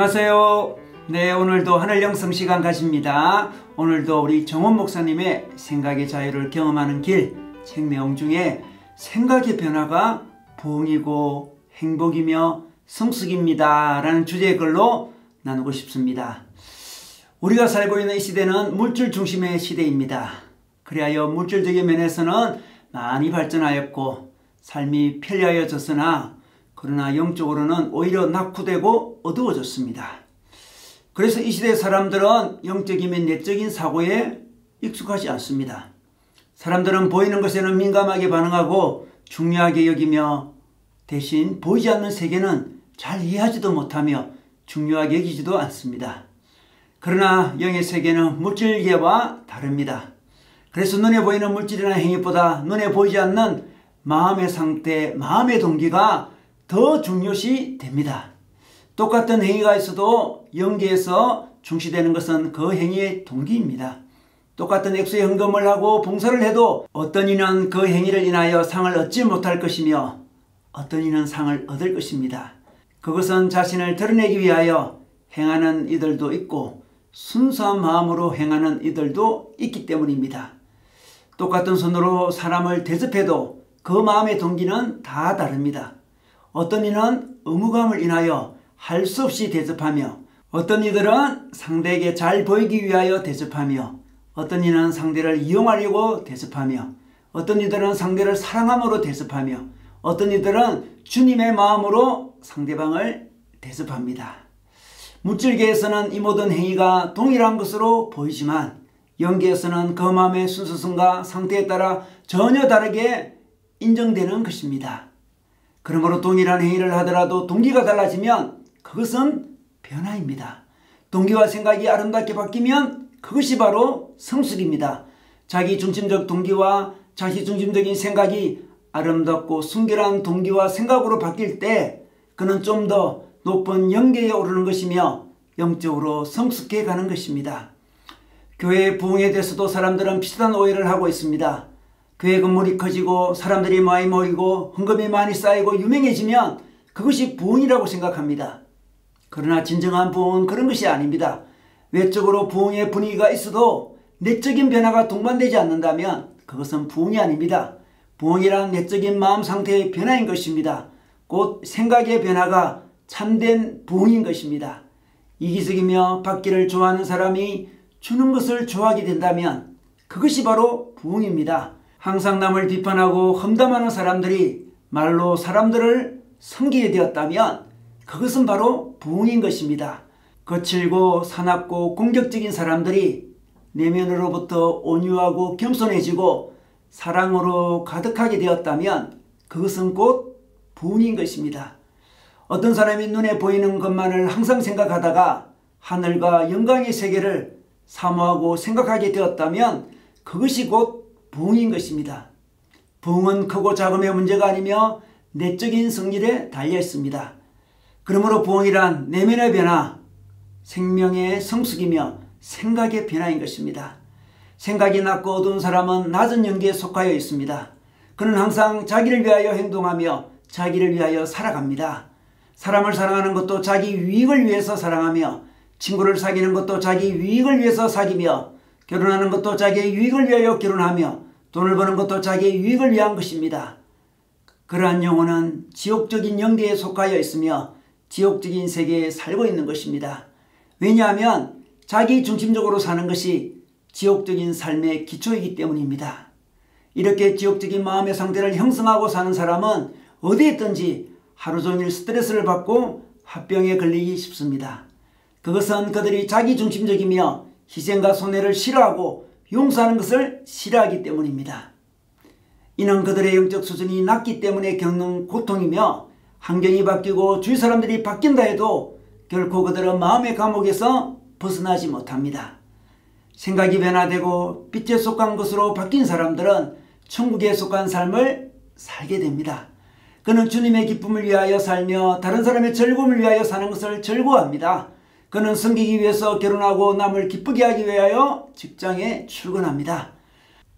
안녕하세요. 네, 오늘도 하늘 영성 시간 가집니다. 오늘도 우리 정원 목사님의 생각의 자유를 경험하는 길 책 내용 중에 생각의 변화가 부흥이고 행복이며 성숙입니다 라는 주제의 글로 나누고 싶습니다. 우리가 살고 있는 이 시대는 물질 중심의 시대입니다. 그리하여 물질적인 면에서는 많이 발전하였고 삶이 편리하여졌으나 그러나 영적으로는 오히려 낙후되고 어두워졌습니다. 그래서 이 시대의 사람들은 영적이면 내적인 사고에 익숙하지 않습니다. 사람들은 보이는 것에는 민감하게 반응하고 중요하게 여기며 대신 보이지 않는 세계는 잘 이해하지도 못하며 중요하게 여기지도 않습니다. 그러나 영의 세계는 물질계와 다릅니다. 그래서 눈에 보이는 물질이나 행위보다 눈에 보이지 않는 마음의 상태, 마음의 동기가 더 중요시 됩니다. 똑같은 행위가 있어도 영계에서 중시되는 것은 그 행위의 동기입니다. 똑같은 액수의 헌금을 하고 봉사를 해도 어떤 이는 그 행위를 인하여 상을 얻지 못할 것이며 어떤 이는 상을 얻을 것입니다. 그것은 자신을 드러내기 위하여 행하는 이들도 있고 순수한 마음으로 행하는 이들도 있기 때문입니다. 똑같은 손으로 사람을 대접해도 그 마음의 동기는 다 다릅니다. 어떤 이는 의무감을 인하여 할 수 없이 대접하며 어떤 이들은 상대에게 잘 보이기 위하여 대접하며 어떤 이는 상대를 이용하려고 대접하며 어떤 이들은 상대를 사랑함으로 대접하며 어떤 이들은 주님의 마음으로 상대방을 대접합니다. 물질계에서는 이 모든 행위가 동일한 것으로 보이지만 영계에서는 그 마음의 순수성과 상태에 따라 전혀 다르게 인정되는 것입니다. 그러므로 동일한 행위를 하더라도 동기가 달라지면 그것은 변화입니다. 동기와 생각이 아름답게 바뀌면 그것이 바로 성숙입니다. 자기중심적 동기와 자기중심적인 생각이 아름답고 순결한 동기와 생각으로 바뀔 때 그는 좀 더 높은 영계에 오르는 것이며 영적으로 성숙해 가는 것입니다. 교회의 부흥에 대해서도 사람들은 비슷한 오해를 하고 있습니다. 교회 건물이 커지고 사람들이 많이 모이고 헌금이 많이 쌓이고 유명해지면 그것이 부흥이라고 생각합니다. 그러나 진정한 부흥은 그런 것이 아닙니다. 외적으로 부흥의 분위기가 있어도 내적인 변화가 동반되지 않는다면 그것은 부흥이 아닙니다. 부흥이란 내적인 마음 상태의 변화인 것입니다. 곧 생각의 변화가 참된 부흥인 것입니다. 이기적이며 받기를 좋아하는 사람이 주는 것을 좋아하게 된다면 그것이 바로 부흥입니다. 항상 남을 비판하고 험담하는 사람들이 말로 사람들을 섬기게 되었다면 그것은 바로 부흥인 것입니다. 거칠고 사납고 공격적인 사람들이 내면으로부터 온유하고 겸손해지고 사랑으로 가득하게 되었다면 그것은 곧 부흥인 것입니다. 어떤 사람이 눈에 보이는 것만을 항상 생각하다가 하늘과 영광의 세계를 사모하고 생각하게 되었다면 그것이 곧 부흥인 것입니다. 부흥은 크고 작음의 문제가 아니며 내적인 성질에 달려 있습니다. 그러므로 부흥이란 내면의 변화, 생명의 성숙이며 생각의 변화인 것입니다. 생각이 낮고 어두운 사람은 낮은 영계에 속하여 있습니다. 그는 항상 자기를 위하여 행동하며 자기를 위하여 살아갑니다. 사람을 사랑하는 것도 자기 유익을 위해서 사랑하며 친구를 사귀는 것도 자기 유익을 위해서 사귀며 결혼하는 것도 자기의 유익을 위하여 결혼하며 돈을 버는 것도 자기의 유익을 위한 것입니다. 그러한 영혼은 지옥적인 영계에 속하여 있으며 지옥적인 세계에 살고 있는 것입니다. 왜냐하면 자기 중심적으로 사는 것이 지옥적인 삶의 기초이기 때문입니다. 이렇게 지옥적인 마음의 상태를 형성하고 사는 사람은 어디에 있든지 하루 종일 스트레스를 받고 화병에 걸리기 쉽습니다. 그것은 그들이 자기 중심적이며 희생과 손해를 싫어하고 용서하는 것을 싫어하기 때문입니다. 이는 그들의 영적 수준이 낮기 때문에 겪는 고통이며 환경이 바뀌고 주위 사람들이 바뀐다 해도 결코 그들은 마음의 감옥에서 벗어나지 못합니다. 생각이 변화되고 빛에 속한 것으로 바뀐 사람들은 천국에 속한 삶을 살게 됩니다. 그는 주님의 기쁨을 위하여 살며 다른 사람의 즐거움을 위하여 사는 것을 즐거워합니다. 그는 섬기기 위해서 결혼하고 남을 기쁘게 하기 위하여 직장에 출근합니다.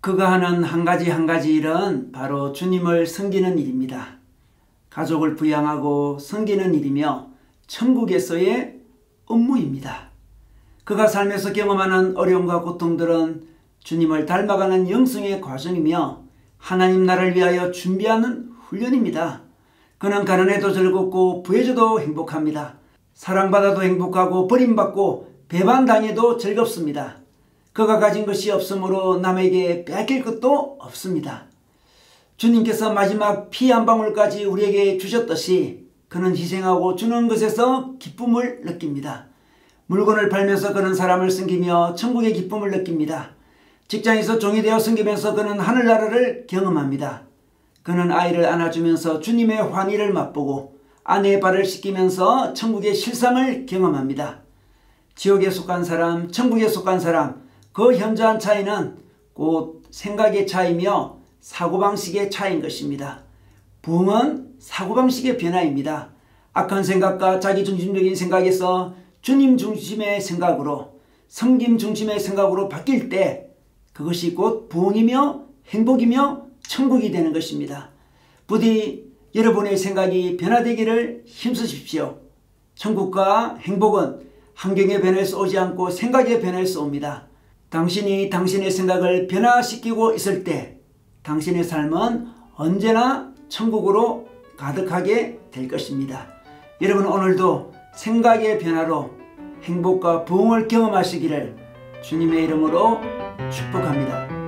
그가 하는 한 가지 일은 바로 주님을 섬기는 일입니다. 가족을 부양하고 섬기는 일이며 천국에서의 업무입니다. 그가 삶에서 경험하는 어려움과 고통들은 주님을 닮아가는 영성의 과정이며 하나님 나라를 위하여 준비하는 훈련입니다. 그는 가난해도 즐겁고 부해져도 행복합니다. 사랑받아도 행복하고 버림받고 배반당해도 즐겁습니다. 그가 가진 것이 없으므로 남에게 뺏길 것도 없습니다. 주님께서 마지막 피 한 방울까지 우리에게 주셨듯이 그는 희생하고 주는 것에서 기쁨을 느낍니다. 물건을 팔면서 그는 사람을 섬기며 천국의 기쁨을 느낍니다. 직장에서 종이 되어 섬기면서 그는 하늘나라를 경험합니다. 그는 아이를 안아주면서 주님의 환희를 맛보고 아내의 발을 씻기면서 천국의 실상을 경험합니다. 지옥에 속한 사람, 천국에 속한 사람, 그 현저한 차이는 곧 생각의 차이며 사고방식의 차이인 것입니다. 부흥은 사고방식의 변화입니다. 악한 생각과 자기중심적인 생각에서 주님 중심의 생각으로, 섬김 중심의 생각으로 바뀔 때 그것이 곧 부흥이며 행복이며 천국이 되는 것입니다. 부디 여러분의 생각이 변화되기를 힘쓰십시오. 천국과 행복은 환경의 변화에서 오지 않고 생각의 변화에서 옵니다. 당신이 당신의 생각을 변화시키고 있을 때 당신의 삶은 언제나 천국으로 가득하게 될 것입니다. 여러분 오늘도 생각의 변화로 행복과 부흥을 경험하시기를 주님의 이름으로 축복합니다.